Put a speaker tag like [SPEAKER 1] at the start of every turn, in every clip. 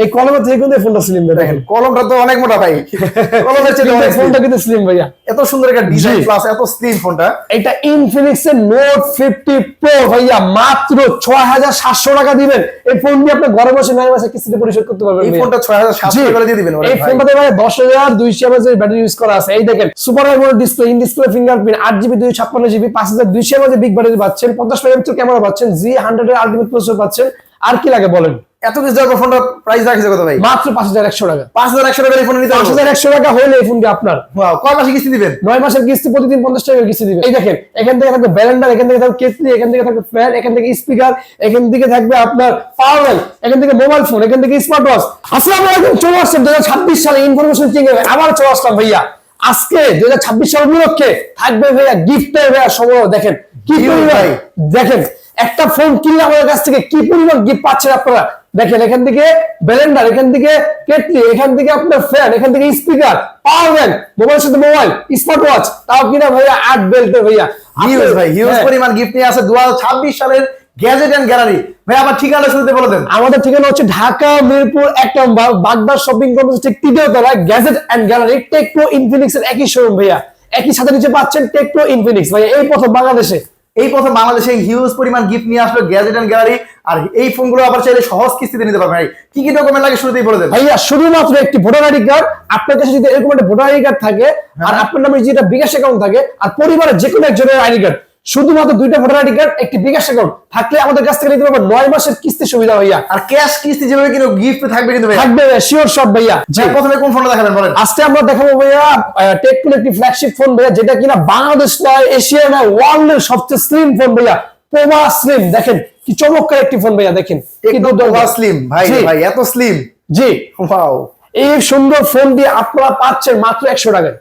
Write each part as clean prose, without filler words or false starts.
[SPEAKER 1] এই কলমের থেকে কিন্তু ফোনটা স্লিম ভাই,
[SPEAKER 2] দেখেন কলমটা তো অনেক মোটা ভাই, কলমের চেয়ে অনেক
[SPEAKER 1] ফোনটা কিন্তু স্লিম ভাইয়া।
[SPEAKER 2] এত সুন্দর একটা ডিজাইন প্লাস এত স্লিম ফোনটা।
[SPEAKER 1] এটা ইনফিনিক্স এর নোট 50 প্রো ভাইয়া, মাত্র 6700 টাকা দিবেন। এই ফোন দিয়ে আপনি ঘরে বসে 9 মাসে কিস্তিতে পরিশোধ করতে পারবেন।
[SPEAKER 2] এই ফোনটা 6700 টাকা দিয়ে দিবেন।
[SPEAKER 1] এই ফোনটাতে ভাই 10200 mAh এর ব্যাটারি ইউজ করা আছে। এই দেখেন super AMOLED display, in display fingerprint, 8GB 256GB, 5200 mAh এর বিগ ব্যাটারি পাচ্ছেন, 50 মেগাপিক্সেল ক্যামেরা পাচ্ছেন, G100 এর আলটিমেট প্রসেসর পাচ্ছেন। আর কি লাগে বলেন?
[SPEAKER 2] এত কিছু দেওয়ার ফোনটা প্রাইস রাখছে কত ভাই?
[SPEAKER 1] মাত্র 5100 টাকা।
[SPEAKER 2] 5100 টাকা এই ফোন নিতে
[SPEAKER 1] 5100 টাকা হলে এই ফোনটি আপনার।
[SPEAKER 2] ওয়াও, কয় মাসে কিস্তি দিবেন?
[SPEAKER 1] 9 মাসের কিস্তি, প্রতিদিন 50 টাকা কিস্তি দিবেন। এই দেখেন এখান থেকে থাকবে ব্যালেন্ডার, এখান থেকে থাকবে কেটলি, এখান থেকে থাকবে ফ্যান, এখান থেকে স্পিকার, এখান থেকে থাকবে আপনার পাওয়ার ব্যাংক, এখান থেকে মোবাইল ফোন, এখান থেকে স্মার্ট ওয়াচ। আসসালামু আলাইকুম, চলে আসছেন 2026 সালে ইনফরমেশন কিংয়ে আবার চলে আসলাম ভাইয়া। আজকে 2026 সাল উপলক্ষে থাকবে ভাইয়া গিফটের ভাইয়া সময়। দেখেন কি পরিমাণ, দেখেন একটা ফোন কিনলে আমাদের কাছ থেকে কি পরিমাণ গিফট পাচ্ছেন আপনারা। দেখেন এখান থেকে ব্লেন্ডার, এখান থেকে কেটলি, এখান থেকে আপনার ফ্যান, এখান থেকে স্পিকার, পাওয়ার ব্যাংক, মোবাইলের সাথে মোবাইল, স্মার্ট ওয়াচ, তাও কিনা ভাইয়া 8 বেল্টের ভাইয়া।
[SPEAKER 2] হিউজ ভাই, হিউজ পরিমাণ গিফট নিয়ে আছে 2026 সালের গ্যাজেট এন্ড গ্যালারি। ভাই আমার ঠিকানা শুনতে বলে দেন।
[SPEAKER 1] আমাদের ঠিকানা হচ্ছে Dhaka Mirpur 1 number Bagda shopping complex ঠিক 3য় তলায় গ্যাজেট এন্ড গ্যালারি। টেকপ্রো ইনফিনিক্স এর একই শোরুম ভাইয়া, একই সাথে নিচে পাচ্ছেন টেকপ্রো ইনফিনিক্স ভাইয়া। এই প্রথম বাংলাদেশে
[SPEAKER 2] হিউজ পরিমাণ গিফট নিয়ে আসলো গ্যাজেট এন্ড গ্যালারি। আর এই ফোনগুলো আবার চাইলে সহজ কিস্তিতে নিতে পারবেন। ভাই কি কি ডকুমেন্ট লাগে শুরুতেই বলে দেন।
[SPEAKER 1] ভাইয়া শুধুমাত্র একটি ভোটার আইডি কার্ড, আপনার কাছে যদি এরকম একটা ভোটার আইডি কার্ড থাকে আর আপনার নামে যেটা বিকাশ অ্যাকাউন্ট থাকে আর পরিবারের যে কোনো একজনের আইডি কার্ড, শুধুমাত্র 2টা ভোটার আইডি কার্ড, একটি বিকাশ অ্যাকাউন্ট থাকলে আমাদের কাছ থেকে নিতে পারবেন 9 মাসের কিস্তি সুবিধা ভাইয়া।
[SPEAKER 2] আর ক্যাশ কিস্তি যেভাবে কিন্তু গিফট থাকবে কিন্তু ভাইয়া,
[SPEAKER 1] থাকবে শিওর শট ভাইয়া।
[SPEAKER 2] প্রথমে কোন ফোনটা দেখাবেন বলেন?
[SPEAKER 1] আজকে আমরা দেখাবো ভাইয়া টেকপ্রো একটি ফ্ল্যাগশিপ ফোন ভাইয়া, যেটা কিনা বাংলাদেশ নয়, এশিয়া নয়, ওয়ার্ল্ডের সবচেয়ে স্লিম ফোন ভাইয়া, পোভা স্লিম। দেখেন কি চমৎকার একটি ফোন ভাইয়া, দেখেন
[SPEAKER 2] টেকনো পোভা স্লিম ভাই। ভাই এত স্লিম,
[SPEAKER 1] জি
[SPEAKER 2] ওয়াও।
[SPEAKER 1] এই সুন্দর ফোন দিয়ে আপনারা পাচ্ছেন মাত্র 100 টাকায়।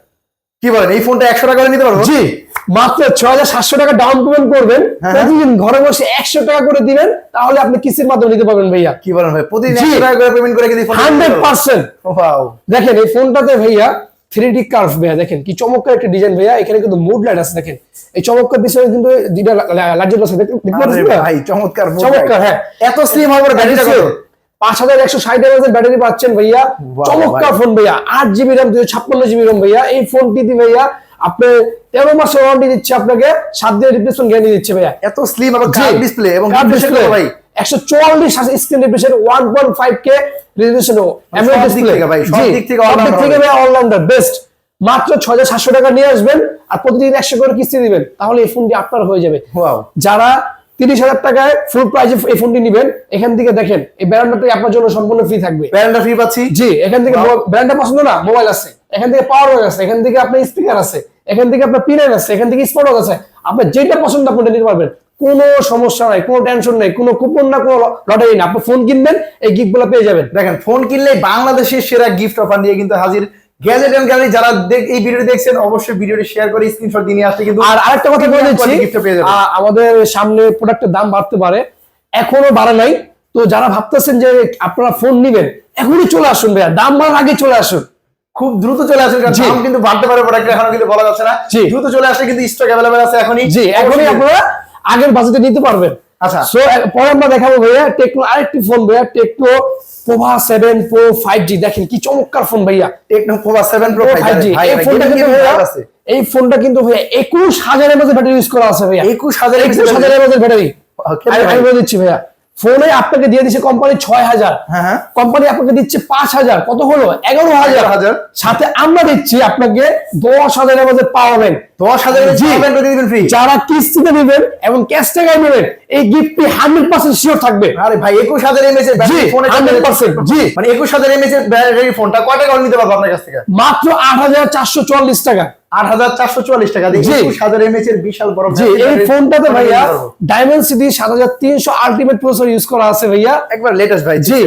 [SPEAKER 2] কি বলেন, এই ফোনটা 100 টাকা করে নিতে পারবো?
[SPEAKER 1] জি, মাত্র 6700 টাকা ডাউন পেমেন্ট করবেন, প্রতিদিন ঘরে বসে 100 টাকা করে দিবেন, তাহলে আপনি কিস্তির মাধ্যমে নিতে পারবেন ভাইয়া।
[SPEAKER 2] কি বলেন ভাই, প্রতিদিন 100 টাকা করে পেমেন্ট করে কি
[SPEAKER 1] 100%।
[SPEAKER 2] ওয়াও,
[SPEAKER 1] দেখেন এই ফোনটাতে ভাইয়া 3D কার্ভ ভাইয়া, দেখেন কি চমৎকার একটা ডিজাইন ভাইয়া। এখানে কিন্তু মুড লাইট আছে, দেখেন এই চমৎকার পিছনে কিন্তু দুইটা লাইট জ্বলছে, দেখতে পাচ্ছেন
[SPEAKER 2] ভাই চমৎকার
[SPEAKER 1] চমৎকার। হ্যাঁ,
[SPEAKER 2] এত স্লিম হবে ব্যাটারিটা কত?
[SPEAKER 1] 5160 mAh এর ব্যাটারি পাচ্ছেন ভাইয়া। চমৎকার ফোন ভাইয়া, 8GB RAM 256GB RAM ভাইয়া। এই ফোনটি দিয়ে ভাইয়া আপনি 13 মাসের ওয়ারেন্টি দিচ্ছে, আপনাকে 7 দিনের রিপ্লেসমেন্ট গ্যারান্টি দিচ্ছে ভাইয়া।
[SPEAKER 2] এত স্লিম আবার কার্ভ ডিসপ্লে এবং ডিসপ্লে ভাই
[SPEAKER 1] 144 screen refresh 1.5K resolution AMOLED display
[SPEAKER 2] ভাই। সব দিক থেকে
[SPEAKER 1] অলরাউন্ডার বেস্ট। মাত্র 6700 টাকা নিয়ে আসবেন আর প্রতিদিন 100 করে কিস্তি দিবেন, তাহলে এই ফোনটি আপনার হয়ে যাবে।
[SPEAKER 2] ওয়াও,
[SPEAKER 1] যারা 30,000 টাকায় ফুল প্রাইসে এই ফোনটি নেবেন, এখান থেকে দেখেন এই ব্যান্ডারটি আপনার জন্য সম্পূর্ণ ফ্রি থাকবে।
[SPEAKER 2] ব্যান্ডটা ফ্রি পাচ্ছি।
[SPEAKER 1] জি, এখান থেকে ব্যান্ডটা পছন্দ না, মোবাইল আছে, এখান থেকে পাওয়ার ব্যাংক আছে, এখান থেকে আপনার স্পিকার আছে, এখান থেকে আপনার পিন আছে, এখান থেকে স্মার্ট ওয়াচ আছে। আপনার যেটা পছন্দ আপনি নিতে পারবেন, কোনো সমস্যা নাই, কোনো টেনশন নাই, কোনো কুপন না, কোনো লটারি না। আপনি ফোন কিনবেন, এই গিফটগুলো পেয়ে যাবেন।
[SPEAKER 2] দেখেন ফোন কিনলে বাংলাদেশের সেরা গিফট অফার নিয়ে কিন্তু হাজির গ্যাজেট এন্ড গ্যালারি। যারা এই ভিডিওটি দেখছেন অবশ্যই ভিডিওটি শেয়ার করে স্ক্রিনশট দিয়ে আসলে কিন্তু।
[SPEAKER 1] আর আরেকটা কথা বলে দিচ্ছি, আমাদের সামনে প্রোডাক্টের দাম বাড়তে পারে, এখনো বাড়ে নাই। তো যারা ভাবতেছেন যে আপনারা ফোন নেবেন, এখনই চলে আসুন ভাইয়া, দাম বাড়ার আগে চলে আসুন,
[SPEAKER 2] খুব দ্রুত চলে আসুন, কারণ দাম কিন্তু বাড়তে পারে প্রোডাক্টের, এখনো কিন্তু বলা যাচ্ছে না। দ্রুত চলে আসলে কিন্তু স্টক अवेलेबल আছে এখনই।
[SPEAKER 1] জি, এখনই আপনারা আগের বাজেটে নিতে পারবেন।
[SPEAKER 2] আচ্ছা,
[SPEAKER 1] সো পরে আমরা দেখাবো ভাইয়া টেকনো আরেকটি ফোন ভাইয়া, টেকনো পোভা 7 Pro 5G। দেখেন কি চমৎকার ফোন ভাইয়া,
[SPEAKER 2] টেকনো পোভা 7 Pro 5G।
[SPEAKER 1] এই ফোনটা কিন্তু ভাইয়া, এই ফোনটা কিন্তু ভাইয়া 21000 mAh ব্যাটারি ইউজ করা আছে ভাইয়া। 21000 mAh ব্যাটারি আমি বলে দিচ্ছি ভাইয়া। ফোনে আপনাকে দিয়ে দিচ্ছে কোম্পানি 6000, কোম্পানি আপনাকে দিচ্ছে 5000, কত হলো 11000। সাথে আমরা দিচ্ছি আপনাকে 10000 mAh পাওয়ার ব্যাংক।
[SPEAKER 2] 10000 দিবেন ফ্রি।
[SPEAKER 1] যারা কিস্তিতে নেবেন এবং ক্যাশ টাকায় নেবেন, এই গিফটটি 100% শিওর থাকবে।
[SPEAKER 2] আরে ভাই 21000 mAh এর ব্যাটারি ফোনে
[SPEAKER 1] 100%। জি,
[SPEAKER 2] মানে 21000 mAh এর ব্যাটারি ফোনটা কয় টাকা নিতে পারবো আপনার কাছ থেকে?
[SPEAKER 1] মাত্র 8444 টাকা।
[SPEAKER 2] 8444 টাকা দিয়ে 21000 mAh এর বিশাল বড়
[SPEAKER 1] জি, এই ফোনটাতে ভাইয়া Dimensity 7300 আলটিমেট প্রসেসর ইউজ করা আছে ভাইয়া,
[SPEAKER 2] একবার লেটেস্ট ভাই।
[SPEAKER 1] জি,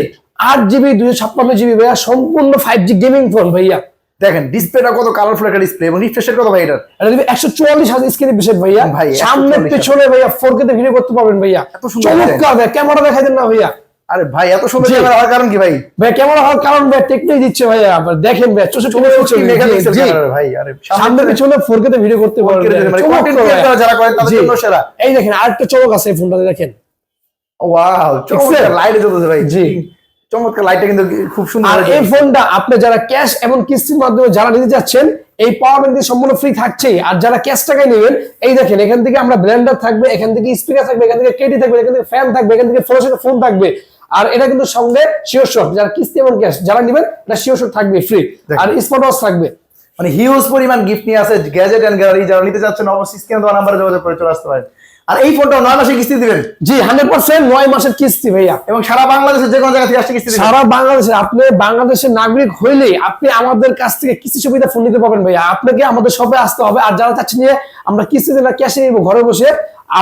[SPEAKER 1] 8GB 256GB ভাইয়া, সম্পূর্ণ 5G গেমিং ফোন ভাইয়া।
[SPEAKER 2] দেখেন ডিসপ্লেটা কত কালারফুল একটা ডিসপ্লে এবং রিফ্রেশ রেট কত ভাই এটার?
[SPEAKER 1] এটা 144 স্ক্রিন রিফ্রেশ ভাইয়া। সামনে পেছনে ভাইয়া 4K তে ভিডিও করতে পারবেন ভাইয়া।
[SPEAKER 2] এত সুন্দর
[SPEAKER 1] চমৎকার ভাই, ক্যামেরা দেখাই দেন না ভাইয়া।
[SPEAKER 2] আরে ভাই এত সুন্দর ক্যামেরা হওয়ার কারণ কি ভাই?
[SPEAKER 1] ভাই ক্যামেরা হওয়ার কারণ ভাই টেকনোই দিচ্ছে ভাইয়া। আবার দেখেন ভাই 64 মেগাপিক্সেল ক্যামেরা ভাই। আরে সামনে পেছনে 4K তে ভিডিও করতে পারবেন,
[SPEAKER 2] মানে কন্টেন্ট ক্রিয়েটর যারা করে তাদের জন্য সেরা।
[SPEAKER 1] এই দেখেন আরেকটা চমক আছে এই ফোনটাতে, দেখেন
[SPEAKER 2] ওয়াও চমৎকার লাইট জ্বলছে ভাই।
[SPEAKER 1] জি,
[SPEAKER 2] চমৎকার, লাইটটা কিন্তু খুব সুন্দর।
[SPEAKER 1] আর এই ফোনটা আপনি যারা ক্যাশ এবং কিস্তির মাধ্যমে যারা নিতে যাচ্ছেন, এই পাওয়ার ব্যাংক সম্পূর্ণ ফ্রি থাকছেই। আর যারা ক্যাশ টাকায় নেবেন, এই দেখেন এখান থেকে আমরা ব্লেন্ডার থাকবে, এখান থেকে স্পিকার থাকবে, এখান থেকে কেটি থাকবে, এখান থেকে ফ্যান থাকবে, এখান থেকে ফোনের সাথে ফোন থাকবে। আর এটা কিন্তু সঙ্গে শিওর শট, যারা কিস্তি এবং ক্যাশ যারা নেবেন এটা শিওর শট থাকবে ফ্রি, আর স্মার্ট ওয়াচ থাকবে।
[SPEAKER 2] মানে হিউজ পরিমাণ গিফট নিয়ে আছে গ্যাজেট এন্ড গ্যালারি। যারা নিতে চাচ্ছেন অবশ্যই স্ক্রিনে দেওয়া নাম্বারে যোগাযোগ করে চলে আসতে পারেন। আর এই ফোনটা 9 মাসে কিস্তি দিবেন?
[SPEAKER 1] জি 100% 9 মাসের কিস্তি ভাইয়া,
[SPEAKER 2] এবং সারা বাংলাদেশের যে কোনো জায়গা থেকে আসছে কিস্তি দিবেন?
[SPEAKER 1] সারা বাংলাদেশে। আপনি বাংলাদেশের নাগরিক হইলে আপনি আমাদের কাছ থেকে কিস্তি সুবিধা ফোন নিতে পারবেন ভাইয়া। আপনাকে আমাদের শপে আসতে হবে। আর যারা চাচ্ছেন যে আমরা কিস্তিতে না ক্যাশে নিব ঘরে বসে,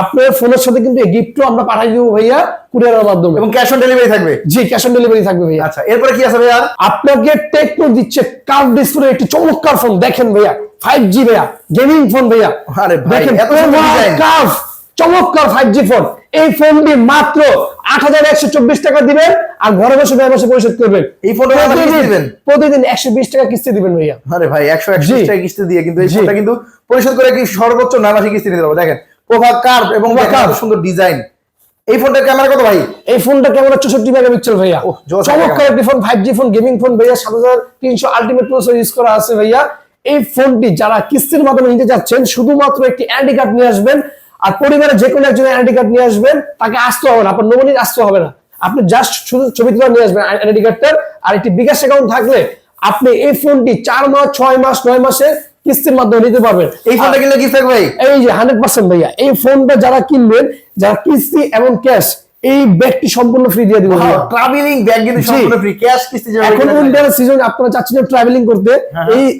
[SPEAKER 1] আপনার ফোনের সাথে কিন্তু এই গিফটও আমরা পাঠাই দিব ভাইয়া কুরিয়ারের মাধ্যমে।
[SPEAKER 2] এবং ক্যাশ অন ডেলিভারি থাকবে?
[SPEAKER 1] জি ক্যাশ অন ডেলিভারি থাকবে ভাইয়া।
[SPEAKER 2] আচ্ছা, এরপরে কি আছে ভাইয়া?
[SPEAKER 1] আপনাকে টেকনো দিচ্ছে কার্ভ ডিসপ্লে একটি চমৎকার ফোন, দেখেন ভাইয়া 5G ভাইয়া, গেমিং ফোন ভাইয়া।
[SPEAKER 2] আরে ভাই,
[SPEAKER 1] দেখেন
[SPEAKER 2] এত সুন্দর ডিজাইন,
[SPEAKER 1] কার্ভ চমৎকার 5G ফোন। এই ফোনটি মাত্র 8124 টাকা দিবেন, আর ঘরে বসে বসে পরিশোধ করবেন।
[SPEAKER 2] এই ফোনটা দিবেন
[SPEAKER 1] প্রতিদিন 120 টাকা কিস্তি দিবেন ভাইয়া।
[SPEAKER 2] আরে ভাই 121 টাকা কিস্তি দিয়ে কিন্তু এই ফোনটা কিন্তু পরিশোধ করে কি সর্বোচ্চ 9 মাসে কিস্তি নিতে পারবো। দেখেন প্রভা কার্ভ এবং কত সুন্দর ডিজাইন। এই ফোনটার ক্যামেরা কত ভাই?
[SPEAKER 1] এই ফোনটা ক্যামেরা 64 মেগাপিক্সেল ভাইয়া, চমৎকার একটি phone, 5G phone, gaming phone ভাইয়া। 7300 আলটিমেট প্রসেসর ইউজ করা আছে ভাইয়া। এই ফোনটি যারা কিস্তির মাধ্যমে নিতে যাচ্ছেন, শুধুমাত্র একটি আইডি কার্ড নিয়ে আসবেন, আর পরিবারের যে কোনো একজনের আইডি কার্ড নিয়ে আসবেন। তাকে আসতে হবে না, আপনার নমিনি আসতে হবে না, আপনি জাস্ট শুধু ছবি তুলে নিয়ে আসবেন আইডি কার্ডটার। আর একটি বিকাশ অ্যাকাউন্ট থাকলে আপনি এই ফোনটি 4 মাস, 6 মাস, 9 মাসে কিস্তির মাধ্যমে নিতে পারবেন।
[SPEAKER 2] এই ফোনটা কিনলে কি থাকবে ভাই?
[SPEAKER 1] এই যে 100% ভাইয়া, এই ফোনটা যারা কিনবেন, যারা কিস্তি এবং ক্যাশ, এই ব্যাগটি সম্পূর্ণ ফ্রি দিয়ে দিব।
[SPEAKER 2] ট্রাভেলিং ব্যাগ কিন্তু সম্পূর্ণ ফ্রি, ক্যাশ কিস্তি যাবে।
[SPEAKER 1] এখন উইন্টার সিজন, আপনারা চাচ্ছেন ট্রাভেলিং করতে,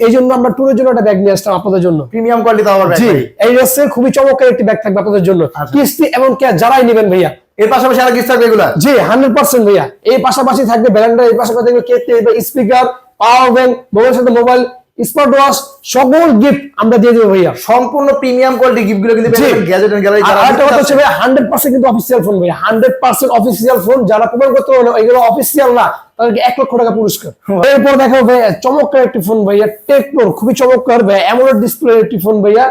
[SPEAKER 1] এই জন্য আমরা ট্যুরের জন্য একটা ব্যাগ নিয়ে আসলাম আপনাদের জন্য,
[SPEAKER 2] প্রিমিয়াম কোয়ালিটি দাও ব্যাগ।
[SPEAKER 1] জি এই হচ্ছে খুবই চমৎকার একটি ব্যাগ থাকবে আপনাদের জন্য, কিস্তি এবং ক্যাশ যারাই নেবেন ভাইয়া।
[SPEAKER 2] এর পাশাপাশি আর কি থাকবে এগুলা?
[SPEAKER 1] জি 100% ভাইয়া। এই পাশাপাশি থাকবে ব্যালেন্ডার, এই পাশাপাশি থাকবে কেটলি, স্পিকার, পাওয়ার ব্যাংক, মোবাইলের সাথে মোবাইল, স্মার্ট ওয়াচ, সকল গিফট আমরা দিয়ে দেব ভাইয়া।
[SPEAKER 2] সম্পূর্ণ প্রিমিয়াম কোয়ালিটি গিফট গুলো কিন্তু গ্যাজেট এন্ড গ্যালারি যারা
[SPEAKER 1] আরেকটা কথা হচ্ছে ভাই 100% কিন্তু অফিশিয়াল ফোন ভাইয়া, 100% অফিশিয়াল ফোন। যারা প্রমাণ করতে পারবে না এগুলো অফিশিয়াল না, তাদেরকে 1 লক্ষ টাকা পুরস্কার। এরপর দেখো ভাইয়া চমৎকার একটি ফোন ভাইয়া, টেকনোর খুবই চমৎকার ভাইয়া, অ্যামোলেড ডিসপ্লে একটি ফোন ভাইয়া,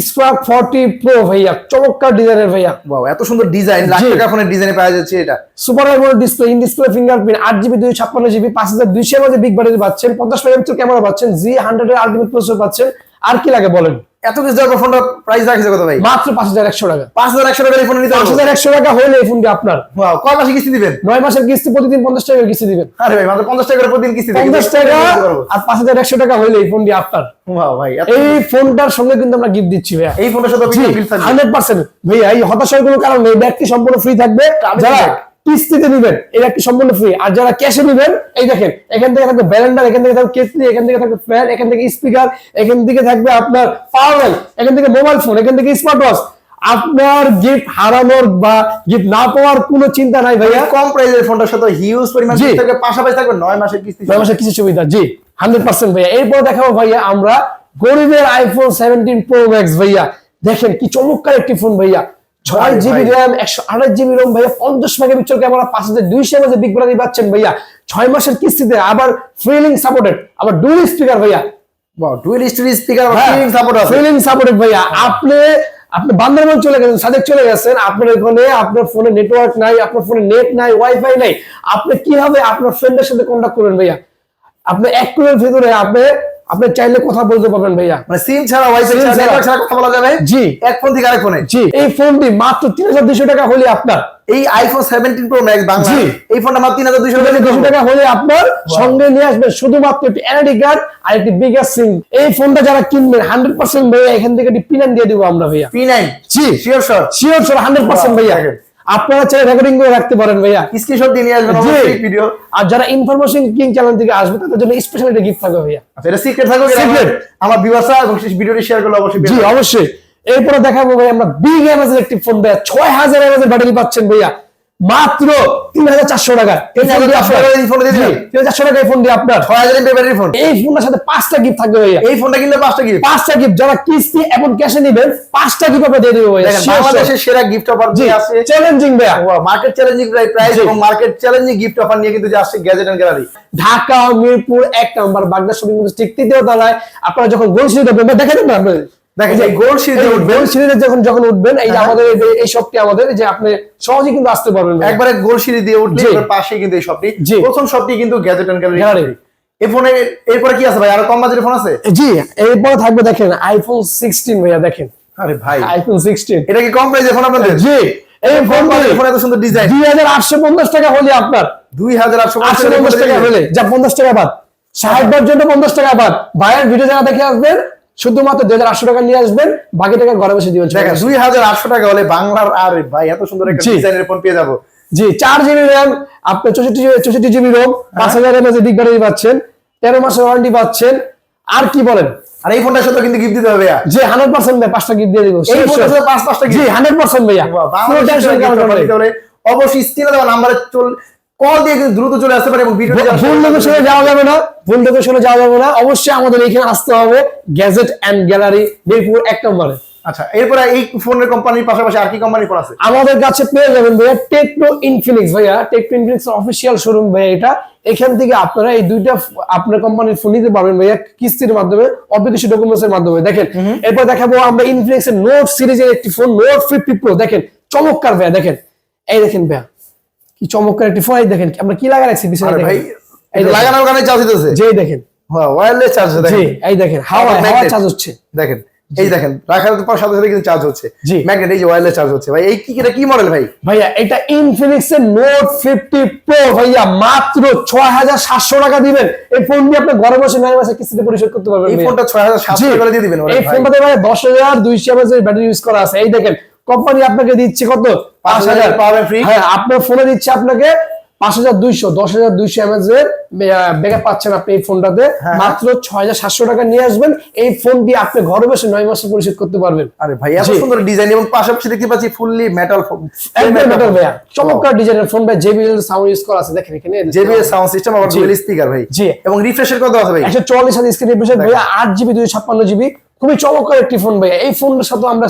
[SPEAKER 1] স্পার্ক 40 প্রো ভাইয়া, চমৎকার ডিজাইনের ভাইয়া।
[SPEAKER 2] বাহ, এত সুন্দর ডিজাইন, লাখ টাকা ফোনের ডিজাইনে পাওয়া যাচ্ছে এটা।
[SPEAKER 1] Super AMOLED display, in display fingerprint, 8GB 256GB, 5200 mAh big battery পাচ্ছেন, 50 মেগাপিক্সেল ক্যামেরা পাচ্ছেন, Z100 এর আলটিমেট প্রসেসর পাচ্ছেন। আর কি লাগে বলেন?
[SPEAKER 2] এত কিছু দেওয়ার ফোনটা প্রাইস রাখছে কত ভাই?
[SPEAKER 1] মাত্র 5100 টাকা।
[SPEAKER 2] 5100 টাকা এই ফোন নিতে পারবেন?
[SPEAKER 1] 5100 টাকা হলে এই ফোনটি আপনার।
[SPEAKER 2] ওয়াও, কয় মাসে কিস্তি দিবেন?
[SPEAKER 1] 9 মাসের কিস্তি, প্রতিদিন 50 টাকা কিস্তি দিবেন।
[SPEAKER 2] আরে ভাই মাত্র 50 টাকা করে প্রতিদিন কিস্তি দিবেন?
[SPEAKER 1] 50 টাকা আর 5100 টাকা হলে এই ফোনটি আপনার।
[SPEAKER 2] ওয়াও ভাই,
[SPEAKER 1] এই ফোনটার সঙ্গে কিন্তু আমরা গিফট দিচ্ছি ভাইয়া।
[SPEAKER 2] এই ফোনটার সাথে গিফট থাকবে
[SPEAKER 1] 100% ভাইয়া। এই হতাশার কোনো কারণ নেই, ব্যাগটি সম্পূর্ণ ফ্রি থাকবে। যারা কিস্তিতে নেবেন এই ব্যাগটি সম্পূর্ণ ফ্রি, আর যারা ক্যাশে নেবেন এই দেখেন এখান থেকে থাকবে ব্লেন্ডার, এখান থেকে থাকবে কেটলি, এখান থেকে থাকবে ফ্যান, এখান থেকে স্পিকার, এখান থেকে থাকবে আপনার পাওয়ার ব্যাংক, এখান থেকে মোবাইল ফোন, এখান থেকে স্মার্ট ওয়াচ। আপনার গিফট হারানোর বা গিফট না পাওয়ার কোনো চিন্তা নাই ভাইয়া।
[SPEAKER 2] কম প্রাইসের ফোনটার সাথে হিউজ পরিমাণ গিফট থাকবে, পাশাপাশি থাকবে 9 মাসের কিস্তি,
[SPEAKER 1] 9 মাসের কিস্তি সুবিধা। জি 100% ভাইয়া। এরপর দেখাবো ভাইয়া আমরা গরিবের আইফোন 17 প্রো ম্যাক্স ভাইয়া। দেখেন কি চমৎকার একটি ফোন ভাইয়া, 6GB RAM, 128GB ROM ভাইয়া, 50 megapixel camera, 5200 mAh big battery পাচ্ছেন ভাইয়া, 6 মাসের কিস্তিতে, আবার ফ্রিলিং সাপোর্টেড, আবার ডুয়াল স্পিকার ভাইয়া।
[SPEAKER 2] বাহ, ডুয়াল স্পিকার, ফ্রিলিং সাপোর্ট আছে,
[SPEAKER 1] ফ্রিলিং সাপোর্টেড ভাইয়া। আপনি বান্দরবান চলে গেছেন, সাদেক চলে গেছেন, আপনার এখানে আপনার ফোনে নেটওয়ার্ক নাই, আপনার ফোনে নেট নাই, ওয়াইফাই নাই, আপনি কিভাবে আপনার ফ্রেন্ডের সাথে কন্টাক্ট করবেন ভাইয়া? আপনি 1 কিলোর ভিতরে আপনি চাইলে কথা বলতে পারবেন ভাইয়া,
[SPEAKER 2] মানে সিম ছাড়া ওয়াইফাই ছাড়া কথা বলা যাবে।
[SPEAKER 1] জি,
[SPEAKER 2] এক ফোন থেকে আরেক ফোনে।
[SPEAKER 1] জি এই ফোনটি মাত্র 3200 টাকা হলে আপনার,
[SPEAKER 2] এই আইফোন 17 প্রো ম্যাক্স বাংলা, এই ফোনটা মাত্র 3200
[SPEAKER 1] টাকা হলে আপনার সঙ্গে নিয়ে আসবেন শুধুমাত্র একটি এনআইডি কার্ড আর একটি বিগার সিম। এই ফোনটা যারা কিনবেন 100% ভাইয়া এখান থেকে একটি পিন দিয়ে দিব আমরা ভাইয়া।
[SPEAKER 2] P9
[SPEAKER 1] জি
[SPEAKER 2] শিওর শট,
[SPEAKER 1] শিওর শট 100% ভাইয়া। আপনারা চাইলে রেকর্ডিং করে রাখতে পারেন ভাইয়া,
[SPEAKER 2] স্ক্রিনশট দিয়ে নিয়ে আসবেন অবশ্যই ভিডিও।
[SPEAKER 1] আর যারা ইনফরমেশন কিং চ্যানেল থেকে আসবে তাদের জন্য স্পেশাল একটা গিফট থাকবে ভাইয়া।
[SPEAKER 2] আচ্ছা, এটা সিক্রেট থাকবে,
[SPEAKER 1] সিক্রেট
[SPEAKER 2] আমার ভিউয়ার্সরা এবং ভিডিওটি শেয়ার করলে অবশ্যই।
[SPEAKER 1] জি অবশ্যই। এরপরে দেখাবো ভাই আমরা বিগ এমএস এর একটি ফোন ভাইয়া, 6000 এমএস এর ব্যাটারি পাচ্ছেন ভাইয়া মাত্র 3400 টাকা। 3400 টাকা এই ফোন দিয়ে আপনার
[SPEAKER 2] 6000 এমএএইচ ব্যাটারি ফোন।
[SPEAKER 1] এই ফোনটার সাথে 5টা গিফট থাকবে ভাইয়া।
[SPEAKER 2] এই ফোনটা কিনলে 5টা গিফট,
[SPEAKER 1] 5টা গিফট যারা কিস্তি এবং ক্যাশে নেবেন 5টা গিফট আমরা দিয়ে দেব ভাইয়া।
[SPEAKER 2] বাংলাদেশের সেরা গিফট অফার দিয়ে আছে,
[SPEAKER 1] চ্যালেঞ্জিং ভাইয়া,
[SPEAKER 2] মার্কেট চ্যালেঞ্জিং প্রাইস এবং মার্কেট চ্যালেঞ্জিং গিফট অফার নিয়ে কিন্তু আসছে gadget and gallery.
[SPEAKER 1] Dhaka Mirpur 1 number Bagda shopping মল ঠিক 3য় তলায়। আপনারা যখন গোলসি দেখবেন দেখাবেন না,
[SPEAKER 2] দেখেন এই গোল্ড সিরিজে উঠবেন,
[SPEAKER 1] গোল্ড সিরিজে যখন উঠবেন, এই যে আমাদের এই শপটি আমাদের, যে আপনি সহজে কিন্তু আসতে পারবেন
[SPEAKER 2] একবারে গোল্ড সিরিজ দিয়ে উঠলে পাশে কিন্তু এই শপটি, প্রথম শপটি কিন্তু গ্যাজেট এন্ড গ্যালারি। এই ফোনে এরপরে কি আছে ভাই, আরো কম বাজেটের ফোন আছে?
[SPEAKER 1] জি, এরপরে থাকবে দেখেন আইফোন 16 ভাইয়া, দেখেন
[SPEAKER 2] আরে ভাই
[SPEAKER 1] আইফোন 16,
[SPEAKER 2] এটা কি কম প্রাইসের ফোন আপনাদের?
[SPEAKER 1] জি, এই
[SPEAKER 2] ফোন এত সুন্দর ডিজাইন
[SPEAKER 1] 2850 টাকা হলে আপনার
[SPEAKER 2] 2850
[SPEAKER 1] টাকা হলে, যা 50 টাকা বাদ, 60 বার জন্য 50 টাকা বাদ, ভাইয়ের ভিডিও যারা দেখে আসবেন শুধুমাত্র 2800 টাকা নিয়ে আসবেন, বাকি টাকা ঘরে বসে দিবেন।
[SPEAKER 2] দেখেন 2800 টাকা হলে বাংলার, আরে ভাই এত সুন্দর একটা ডিজাইনের ফোন পেয়ে যাবো।
[SPEAKER 1] জি, 4GB RAM, আপনি 64GB ROM, 5000 mAh এর ব্যাটারি পাচ্ছেন, 13 মাসের ওয়ারেন্টি পাচ্ছেন, আর কি বলেন।
[SPEAKER 2] আর এই ফোনটার সাথে কিন্তু গিফট দিতে হবে ভাইয়া।
[SPEAKER 1] জি 100% ভাই, 5টা গিফট দিয়ে দিব।
[SPEAKER 2] এই ফোনটার সাথে 5টা
[SPEAKER 1] জি 100% ভাইয়া।
[SPEAKER 2] পুরো টেনশন করবেন, অবশ্যই স্ক্রিনে দেওয়া নাম্বারে কল দিয়ে কিন্তু দ্রুত চলে আসতে পারে এবং ভিডিও
[SPEAKER 1] ভুল লোকেশনে যাওয়া যাবে না, ভুল লোকেশনে যাওয়া যাবে না, অবশ্যই আমাদের এখানে আসতে হবে, গ্যাজেট এন্ড গ্যালারি, মিরপুর 1 নম্বরে।
[SPEAKER 2] আচ্ছা, এরপরে এই ফোনের কোম্পানির পাশাপাশি আর কি কোম্পানির ফোন আছে
[SPEAKER 1] আমাদের কাছে? পেয়ে যাবেন ভাইয়া টেকনো ইনফিনিক্স ভাইয়া, টেকনো ইনফিনিক্স অফিসিয়াল শোরুম ভাইয়া এটা। এখান থেকে আপনারা এই দুইটা আপনার কোম্পানির ফোন নিতে পারবেন ভাইয়া কিস্তির মাধ্যমে, অল্প কিছু ডকুমেন্টস এর মাধ্যমে। দেখেন এরপর দেখাবো আমরা ইনফিনিক্স এর নোট সিরিজের একটি ফোন, নোট 50 প্রো। দেখেন চমৎকার ভাইয়া, দেখেন এই দেখেন ভাইয়া কি চমৎকার একটি ফোন। দেখেন আমরা কি লাগা রাখছি পিছনে,
[SPEAKER 2] ভাই এই লাগানোর কারণে চার্জ দিতেছে।
[SPEAKER 1] জি দেখেন,
[SPEAKER 2] হ্যাঁ ওয়্যারলেস চার্জ। দেখেন
[SPEAKER 1] জি এই দেখেন হাওয়া চার্জ হচ্ছে।
[SPEAKER 2] দেখেন এই দেখেন রাখার পর সাথে সাথে কিন্তু চার্জ হচ্ছে, ম্যাগনেট এই যে ওয়্যারলেস চার্জ হচ্ছে। ভাই এই কি মডেল ভাই?
[SPEAKER 1] ভাইয়া এটা ইনফিনিক্স এর নোট 50 প্রো ভাইয়া, মাত্র 6700 টাকা দিবেন। এই ফোন দিয়ে আপনি ঘরে বসে 9 মাসে কিস্তিতে পরিশোধ করতে পারবেন।
[SPEAKER 2] এই ফোনটা 6700 টাকা দিয়ে দিবেন।
[SPEAKER 1] এই ফোনটাতে ভাই 10200 mAh এর ব্যাটারি ইউজ করা আছে। এই দেখেন কোম্পানি আপনাকে দিচ্ছে কত,
[SPEAKER 2] 5000 পাওয়ার ফ্রি।
[SPEAKER 1] হ্যাঁ আপনার ফোনে দিচ্ছে আপনাকে 5200, 10200 mAh এর ব্যাকআপ পাচ্ছেন আপনি এই ফোনটাতে। মাত্র 6700 টাকা নিয়ে আসবেন, এই ফোন দিয়ে আপনি ঘরে বসে 9 মাসে পরিশোধ করতে পারবেন।
[SPEAKER 2] আরে ভাই এত সুন্দর ডিজাইন, এবং পাশাপাশি দেখতে পাচ্ছি ফুললি মেটাল ফোন,
[SPEAKER 1] মেটাল ভাইয়া, চমৎকার ডিজাইনের ফোন ভাই। JBL সাউন্ড ইউজ করা আছে, দেখেন এখানে
[SPEAKER 2] JBL সাউন্ড সিস্টেম, আবার ডুয়াল স্পিকার ভাই।
[SPEAKER 1] জি,
[SPEAKER 2] এবং রিফ্রেশের কত আছে ভাই?
[SPEAKER 1] 144 হার্জ স্ক্রিন রিফ্রেশ ভাইয়া, 8GB 256GB, খুবই চমৎকার একটি ফোন ভাইয়া। এই ফোনের সাথে আমরা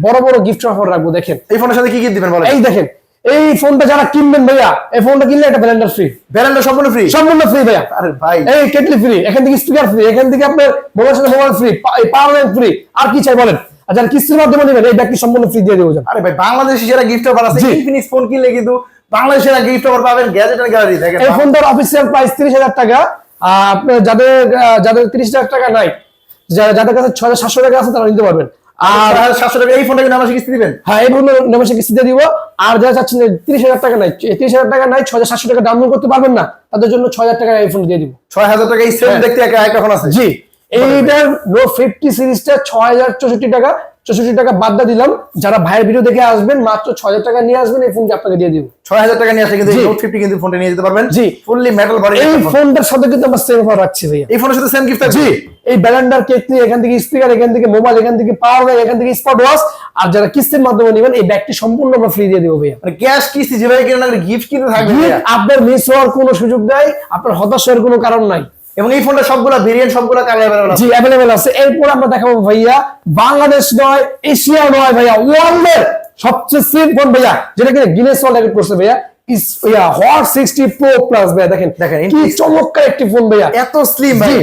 [SPEAKER 1] বড় বড় গিফট অফার রাখবো। দেখেন
[SPEAKER 2] এই ফোনের সাথে কি গিফট দিবেন বলেন?
[SPEAKER 1] এই দেখেন এই ফোনটা যারা কিনবেন ভাইয়া, এই ফোনটা কিনলে একটা ব্লেন্ডার ফ্রি,
[SPEAKER 2] ব্লেন্ডার সম্পূর্ণ ফ্রি,
[SPEAKER 1] সম্পূর্ণ ফ্রি ভাইয়া।
[SPEAKER 2] আরে ভাই
[SPEAKER 1] এই কেটলি ফ্রি, এখান থেকে স্পিকার ফ্রি, এখান থেকে আপনার মোবাইল সাথে mobile free, power bank free, আর কি চাই বলেন। আর যারা কিস্তির মাধ্যমে নেবেন এই ব্যাগটি সম্পূর্ণ ফ্রি দিয়ে দেবো।
[SPEAKER 2] আরে ভাই বাংলাদেশে যারা গিফট অফার আছে, ইনফিনিক্স ফোন কিনলে কিন্তু বাংলাদেশে গিফট অফার পাবেন গ্যাজেট এন্ড গ্যালারি। দেখেন
[SPEAKER 1] এই ফোনটার অফিসিয়াল প্রাইস 30000 টাকা। আপনার যাদের 30000 টাকা নাই, যাদের কাছে 6700 টাকা আছে তারা নিতে পারবেন। আর
[SPEAKER 2] 700 টাকা এই ফোনটা কি নামাসে কিস্তি দিবেন?
[SPEAKER 1] হ্যাঁ এই ফোনটা নামাসে কিস্তি দিয়ে দিব। আর যারা চাচ্ছেন 30000 টাকা নাই, 30000 টাকা নাই, 6700 টাকা ডাউনলোড করতে পারবেন না, তাদের জন্য 6000 টাকা এই ফোন দিয়ে দিব।
[SPEAKER 2] 6000 টাকা এই সেম দেখতে একটা ফোন আছে।
[SPEAKER 1] জি, এইটার নোট 50 সিরিজটা 6064 টাকা, 64 টাকা বাদ দিলাম। যারা ভাইয়ের ভিডিও দেখে আসবেন মাত্র 6000 টাকা নিয়ে আসবেন, এই ফোনটি আপনাকে দিয়ে দিব।
[SPEAKER 2] 6000 টাকা নিয়ে আসলে কিন্তু নোট 50 কিন্তু ফোনটা নিয়ে যেতে পারবেন।
[SPEAKER 1] জি,
[SPEAKER 2] ফুললি মেটাল বডি।
[SPEAKER 1] এই ফোনটার সাথে কিন্তু আমরা সেম অফার রাখছি ভাইয়া।
[SPEAKER 2] এই ফোনের সাথে সেম গিফট আছে।
[SPEAKER 1] জি, এই ব্যালেন্ডার কেটলি, এখান থেকে স্পিকার, এখান থেকে মোবাইল, এখান থেকে পাওয়ার ব্যাংক, এখান থেকে স্মার্ট ওয়াচ। আর যারা কিস্তির মাধ্যমে নেবেন এই ব্যাগটি সম্পূর্ণ আমরা ফ্রি দিয়ে দেব ভাইয়া।
[SPEAKER 2] মানে ক্যাশ কিস্তি যেভাবে কিনেন না গিফট কিন্তু থাকবে ভাইয়া।
[SPEAKER 1] আপনার মিস হওয়ার কোনো সুযোগ নাই, আপনার হতাশ হওয়ার কোনো কারণ নাই।
[SPEAKER 2] এবং এই ফোনটা সবগুলা ভেরিয়েন্ট সবগুলা কালার अवेलेबल আছে।
[SPEAKER 1] জি अवेलेबल আছে। এরপর আমরা দেখাবো ভাইয়া বাংলাদেশ নয়, এশিয়া নয় ভাইয়া, ওয়ার্ল্ডের সবচেয়ে সেম ফোন ভাইয়া, যেটা কিনা গিনেস ওয়ার্ল্ড রেকর্ড করছে ভাইয়া, হট 60 প্রো প্লাস ভাইয়া। দেখেন কি চমৎকার একটি ফোন ভাইয়া,
[SPEAKER 2] এত স্লিম ভাই।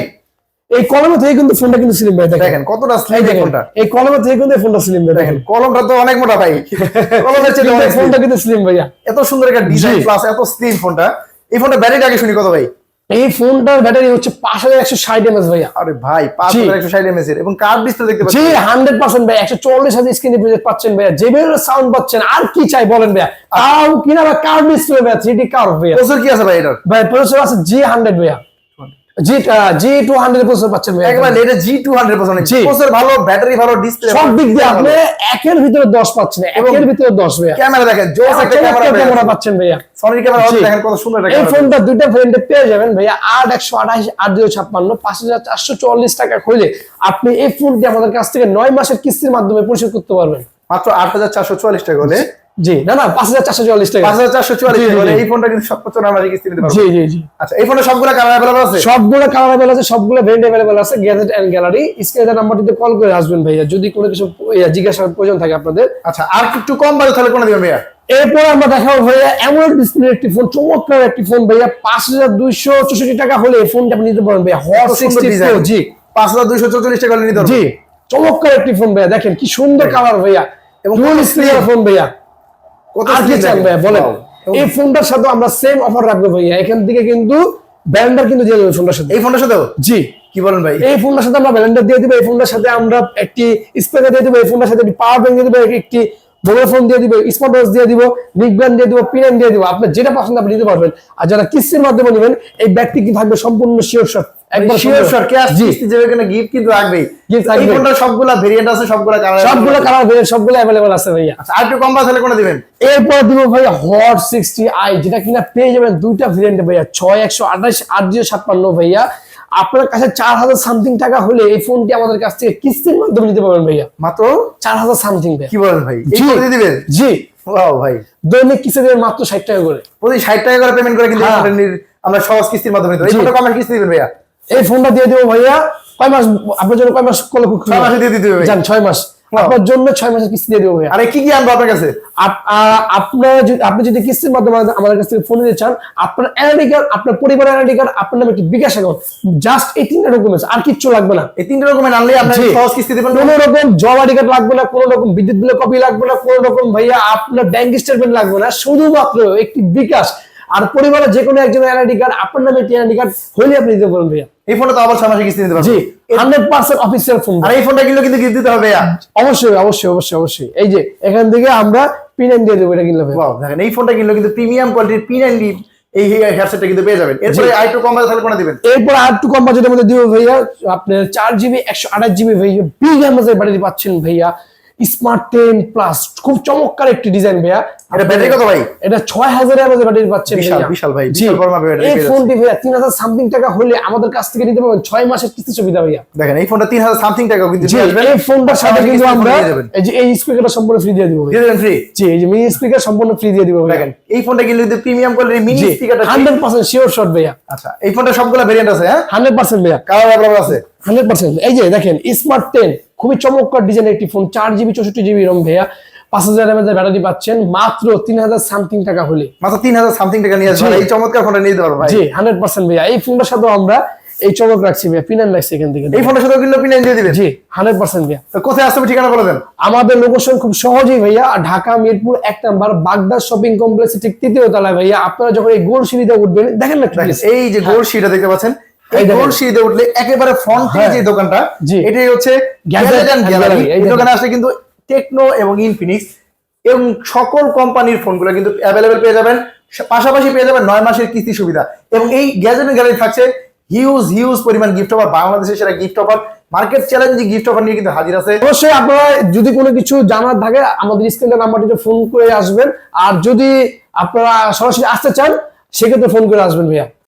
[SPEAKER 1] এই কলমে থেকে কিন্তু ফোনটা কিন্তু স্লিম ভাই।
[SPEAKER 2] দেখেন কতটা স্লিম এই ফোনটা,
[SPEAKER 1] এই কলমে থেকে কিন্তু ফোনটা স্লিম ভাই। দেখেন
[SPEAKER 2] কলমটা তো অনেক মোটা ভাই, কলমের চেয়ে অনেক
[SPEAKER 1] ফোনটা কিন্তু স্লিম ভাইয়া।
[SPEAKER 2] এত সুন্দর একটা ডিজাইন প্লাস এত স্লিম ফোনটা। এই ফোনটা ব্যাটারিটা আগে শুনি কত ভাই?
[SPEAKER 1] এই ফোনটার ব্যাটারি হচ্ছে 5160 mAh ভাইয়া।
[SPEAKER 2] আরে ভাই 5160 mAh এর, এবং কার্ভ ডিসপ্লে দেখতে পাচ্ছেন।
[SPEAKER 1] জি 100% ভাই, 140 হার্জ স্ক্রিন রিফ্রেশ পাচ্ছেন ভাইয়া, JBL সাউন্ড পাচ্ছেন, আর কি চাই বলেন ভাইয়া। তাও কিনা ভাই কার্ভ ডিসপ্লে ভাইয়া, 3D কার্ভ ভাইয়া।
[SPEAKER 2] প্রসেসর কি আছে ভাই এটার?
[SPEAKER 1] ভাই প্রসেসর আছে G100 ভাইয়া, G200 প্রসেসর পাচ্ছেন ভাইয়া।
[SPEAKER 2] একবার এটা G200 প্রসেসর ভালো, ব্যাটারি ভালো, ডিসপ্লে
[SPEAKER 1] সব দিক দিয়ে আপনি একের ভিতরে 10 পাচ্ছেন, একের ভিতরে 10 ভাইয়া।
[SPEAKER 2] ক্যামেরা দেখেন জোস একটা
[SPEAKER 1] ক্যামেরা পাচ্ছেন ভাইয়া,
[SPEAKER 2] সনির ক্যামেরা দেখেন কত সুন্দর একটা
[SPEAKER 1] এই ফোনটা দুইটা ভেরিয়েন্টে পেয়ে যাবেন ভাইয়া। 8128, 8256, 5440 টাকা হইলে আপনি এই ফোনটি আমাদের কাছ থেকে 9 মাসের কিস্তির মাধ্যমে পরিশোধ করতে পারবেন
[SPEAKER 2] মাত্র 8444 টাকা হলে।
[SPEAKER 1] জি না 5444 টাকা,
[SPEAKER 2] 5444 টাকা হলে এই ফোনটা কিন্তু সর্বোচ্চ 9 মাসে কিস্তি নিতে পারবেন।
[SPEAKER 1] জি জি জি।
[SPEAKER 2] আচ্ছা এই ফোনে সবগুলা কালার अवेलेबल আছে?
[SPEAKER 1] সবগুলা কালার अवेलेबल আছে, সবগুলা ভেরিয়েন্ট अवेलेबल আছে। গ্যাজেট এন্ড গ্যালারি স্ক্রিনে নাম্বারটিতে কল করে আসবেন ভাইয়া, যদি কোনো কিছু জিজ্ঞাসার প্রয়োজন থাকে আপনাদের।
[SPEAKER 2] আচ্ছা আর একটু কম বাজেট তাহলে কোন দিবেন ভাইয়া?
[SPEAKER 1] এরপর আমরা দেখাবো ভাইয়া অ্যামোলেড ডিসপ্লে একটি ফোন, চমৎকার একটি ফোন ভাইয়া। 5264 টাকা হলে এই ফোনটা আপনি নিতে পারবেন ভাইয়া, হট 60 প্রো। জি
[SPEAKER 2] 5244 টাকা হলে নিতে পারবেন।
[SPEAKER 1] জি চমৎকার একটি ফোন ভাইয়া, দেখেন কি সুন্দর কালার ভাইয়া, এবং ডুয়াল স্পিকার ফোন ভাইয়া।
[SPEAKER 2] কত
[SPEAKER 1] আর কি
[SPEAKER 2] slim
[SPEAKER 1] চান
[SPEAKER 2] দেখেন।
[SPEAKER 1] ভাইয়া বলেন?
[SPEAKER 2] Wow.
[SPEAKER 1] এই ফোনটার সাথে আমরা সেম অফার রাখবো ভাইয়া, এখান থেকে কিন্তু ব্যান্ডার কিন্তু দিয়ে দেবো ফোনটার সাথে।
[SPEAKER 2] এই ফোনটার সাথেও
[SPEAKER 1] জি,
[SPEAKER 2] কি বলেন ভাই?
[SPEAKER 1] এই ফোনটার সাথে আমরা ব্যালেন্ডার দিয়ে দিব, এই ফোনটার সাথে আমরা একটি স্পিকার দিয়ে দিব, এই ফোনটার সাথে একটি পাওয়ার ব্যাংক দিয়ে দিব, একটি মোবাইল ফোন দিয়ে দিব, স্মার্ট ওয়াচ দিয়ে দিব, নিক ব্যান্ড দিয়ে দিব, পিন দিয়ে দিব। আপনি যেটা পছন্দ আপনি নিতে পারবেন। আর যারা কিস্তির মাধ্যমে নেবেন, এই ব্যাগটি কি থাকবে সম্পূর্ণ শিওর শট, একবার
[SPEAKER 2] শিওর
[SPEAKER 1] সুন্দর।
[SPEAKER 2] শট কে আসছে
[SPEAKER 1] জি,
[SPEAKER 2] কিস্তি যাবে, কিনা গিফট কিন্তু রাখবেই।
[SPEAKER 1] Gift
[SPEAKER 2] এই
[SPEAKER 1] থাকবে।
[SPEAKER 2] ফোনটা সবগুলা ভেরিয়েন্ট আছে, সবগুলা কালার,
[SPEAKER 1] সবগুলো কালার ভেরিয়েন্ট সবগুলো अवेलेबल আছে ভাইয়া।
[SPEAKER 2] আচ্ছা আর একটু কম বাজে হলে কোনটা দিবেন?
[SPEAKER 1] এরপর দিব ভাইয়া হট 60i, যেটা কিনা পেয়ে যাবেন দুইটা ভেরিয়েন্টে ভাইয়া, 6128 8056 ভাইয়া। আপনার কাছে 4000 সামথিং টাকা হলে এই ফোনটি আমাদের কাছ থেকে কিস্তির মাধ্যমে নিতে পারবেন ভাইয়া,
[SPEAKER 2] মাত্র
[SPEAKER 1] 4000 সামথিং ভাইয়া।
[SPEAKER 2] কি বলেন ভাই? এই
[SPEAKER 1] জি।
[SPEAKER 2] ফোনটা দিয়ে দিবেন?
[SPEAKER 1] জি,
[SPEAKER 2] ওয়াও ভাই,
[SPEAKER 1] দৈনিক কিস্তি দেবেন মাত্র 60 টাকা করে।
[SPEAKER 2] প্রতি 60 টাকা করে পেমেন্ট করে কিন্তু এই
[SPEAKER 1] হ্যাঁ।
[SPEAKER 2] ফোনটা আমরা সহজ কিস্তির মাধ্যমে দিই। এই
[SPEAKER 1] জি।
[SPEAKER 2] ফোনটা কম কিস্তি দিবেন ভাইয়া?
[SPEAKER 1] এই ফোনটা দিয়ে দেবো ভাইয়া কয় মাস, আপনার জন্য কয় মাস করলে খুব
[SPEAKER 2] 6 মাসে দিয়ে দিতে হবে ভাই।
[SPEAKER 1] জান 6 মাস আপনার জন্য 6 মাসের কিস্তি দিয়ে দেবো ভাইয়া।
[SPEAKER 2] আরে কি কি আনবো আপনার কাছে?
[SPEAKER 1] আপনি যদি কিস্তির মাধ্যমে আমাদের কাছ থেকে ফোন নিতে চান, আপনার এনআইডি কার্ড, আপনার পরিবারের এনআইডি কার্ড, আপনার নামে একটি বিকাশ অ্যাকাউন্ট, জাস্ট এই তিনটা ডকুমেন্টস, আর কিচ্ছু লাগবে না।
[SPEAKER 2] এই তিনটা ডকুমেন্ট আনলে আপনি
[SPEAKER 1] জি।
[SPEAKER 2] সহজ কিস্তি দিবেন।
[SPEAKER 1] কোনো রকম জব আইডি কার্ড লাগবে না, কোনো রকম বিদ্যুৎ বিলের কপি লাগবে না, কোনো রকম ভাইয়া আপনার ব্যাংক স্টেটমেন্ট লাগবে না, শুধুমাত্র একটি বিকাশ আর পরিবারের যে কোনো একজনের এনআইডি কার্ড, আপনার নামে একটি এনআইডি কার্ড হলে আপনি দিতে পারেন ভাইয়া।
[SPEAKER 2] এই ফোনটা তো আবার 6 মাসে কিস্তি দিতে পারবেন।
[SPEAKER 1] জি, 100% অফিসিয়াল ফোন।
[SPEAKER 2] আর এই ফোনটা কিনলে কিন্তু গিফট দিতে হবে ভাইয়া।
[SPEAKER 1] অবশ্যই অবশ্যই অবশ্যই অবশ্যই, এই যে এখান থেকে আমরা পিন দিয়ে দেবো, এটা কিনলে ভাইয়া।
[SPEAKER 2] ওয়াও, দেখেন এই ফোনটা কিনলে কিন্তু প্রিমিয়াম কোয়ালিটির P90 এই হেডসেটটা কিন্তু পেয়ে যাবেন। এরপরে আর একটু কম বাজে থাকলে কোনটা দিবেন?
[SPEAKER 1] এরপর আর একটু কম বাজেটের মধ্যে দিব ভাইয়া, আপনার 4GB 128GB ভাইয়া, বিগ এমএজের ব্যাটারি পাচ্ছেন ভাইয়া, স্মার্ট 10 প্লাস, খুব চমৎকার একটি ডিজাইন ভাইয়া।
[SPEAKER 2] এটা ব্যাটারি কত ভাই?
[SPEAKER 1] এটা 6000 এমএজের ব্যাটারি পাচ্ছেন
[SPEAKER 2] বিশাল,
[SPEAKER 1] ভাইয়া।
[SPEAKER 2] বিশাল ভাই,
[SPEAKER 1] জি,
[SPEAKER 2] বিশাল বড় মাপের ব্যাটারি
[SPEAKER 1] এই
[SPEAKER 2] পেয়ে যাচ্ছেন।
[SPEAKER 1] ফোনটি ভাইয়া 3000 সামথিং টাকা হলে আমাদের কাছ থেকে নিতে পারবেন 6 মাসের কিস্তি সুবিধা ভাইয়া।
[SPEAKER 2] দেখেন এই ফোনটা 3000 সামথিং টাকা কিন্তু
[SPEAKER 1] জি,
[SPEAKER 2] দিয়ে আসবেন।
[SPEAKER 1] এই ফোনটার সাথে কিন্তু
[SPEAKER 2] কিস্তি
[SPEAKER 1] আমরা
[SPEAKER 2] দিয়ে যাবেন।
[SPEAKER 1] এই যে এই স্পিকারটা সম্পূর্ণ ফ্রি দিয়ে দিব ভাইয়া।
[SPEAKER 2] দিয়ে দেবেন ফ্রি।
[SPEAKER 1] জি, এই যে মিনি স্পিকার সম্পূর্ণ ফ্রি দিয়ে দিব ভাইয়া।
[SPEAKER 2] দেখেন এই ফোনটা কিনলে কিন্তু প্রিমিয়াম কোয়ালিটির মিনি
[SPEAKER 1] জি,
[SPEAKER 2] স্পিকারটা
[SPEAKER 1] 100% শিওর শট ভাইয়া,
[SPEAKER 2] আচ্ছা এই ফোনটা সবগুলা ভেরিয়েন্ট আছে, হ্যাঁ
[SPEAKER 1] 100% ভাইয়া,
[SPEAKER 2] কালার अवेलेबल আছে।
[SPEAKER 1] 100%। এই যে দেখেন স্মার্ট 10, খুবই চমৎকার ডিজাইনের একটি ফোন, 4GB 64GB রম ভাইয়া, 5000 mAh ব্যাটারি পাচ্ছেন মাত্র 3000 সামথিং টাকা হলে।
[SPEAKER 2] মাত্র 3000 সামথিং টাকা নিয়ে আসবেন,
[SPEAKER 1] জি।
[SPEAKER 2] এই চমৎকার ফোনটা নিয়ে যেতে পারবেন ভাই।
[SPEAKER 1] জি, 100% ভাইয়া। এই ফোনটার সাথে আমরা এই চমক রাখছি ভাইয়া, পিনান লাগছে এখান থেকে।
[SPEAKER 2] এই ফোনটার সাথে কিনলে P90 দিয়ে দিবেন।
[SPEAKER 1] জি, 100% ভাইয়া।
[SPEAKER 2] তো কোথায় আসতে হবে ঠিকানা বলে দেন।
[SPEAKER 1] আমাদের লোকেশন খুব সহজেই ভাইয়া, ঢাকা মিরপুর 1 নাম্বার বাগদা শপিং কমপ্লেক্সের ঠিক 3য় তলায় ভাইয়া। আপনারা যখন এই গোল সিঁড়িতে উঠবেন, দেখেন না
[SPEAKER 2] দেখেন
[SPEAKER 1] please?
[SPEAKER 2] এই যে গোল সিঁড়িটা দেখতে পাচ্ছেন, এই
[SPEAKER 1] এই দেখেন।
[SPEAKER 2] গোল সিঁড়িতে উঠলে একেবারে ফ্রন্টে
[SPEAKER 1] হ্যাঁ।
[SPEAKER 2] যে দোকানটা,
[SPEAKER 1] জি।
[SPEAKER 2] এটাই হচ্ছে
[SPEAKER 1] Gadget
[SPEAKER 2] gadget and
[SPEAKER 1] and
[SPEAKER 2] gallery.
[SPEAKER 1] Gallery। এই
[SPEAKER 2] এই
[SPEAKER 1] দেখেন।
[SPEAKER 2] দোকানে আসলে কিন্তু টেকনো এবং ইনফিনিক্স এবং সকল কোম্পানির ফোনগুলো কিন্তু অ্যাভেলেবেল পেয়ে যাবেন, পাশাপাশি পেয়ে যাবেন 9 মাসের কিস্তি সুবিধা। এবং এই গ্যাজেট এন্ড গ্যালারি থাকছে হিউজ পরিমাণ গিফট অফার, বাংলাদেশের সেরা gift offer, market challenging gift offer নিয়ে কিন্তু হাজির আছে।
[SPEAKER 1] অবশ্যই আপনারা যদি কোনো কিছু জানার থাকে আমাদের স্ক্রিনের নাম্বারটিতে ফোন করে আসবেন, আর যদি আপনারা সরাসরি আসতে চান সেক্ষেত্রে ফোন করে আসবেন ভাইয়া।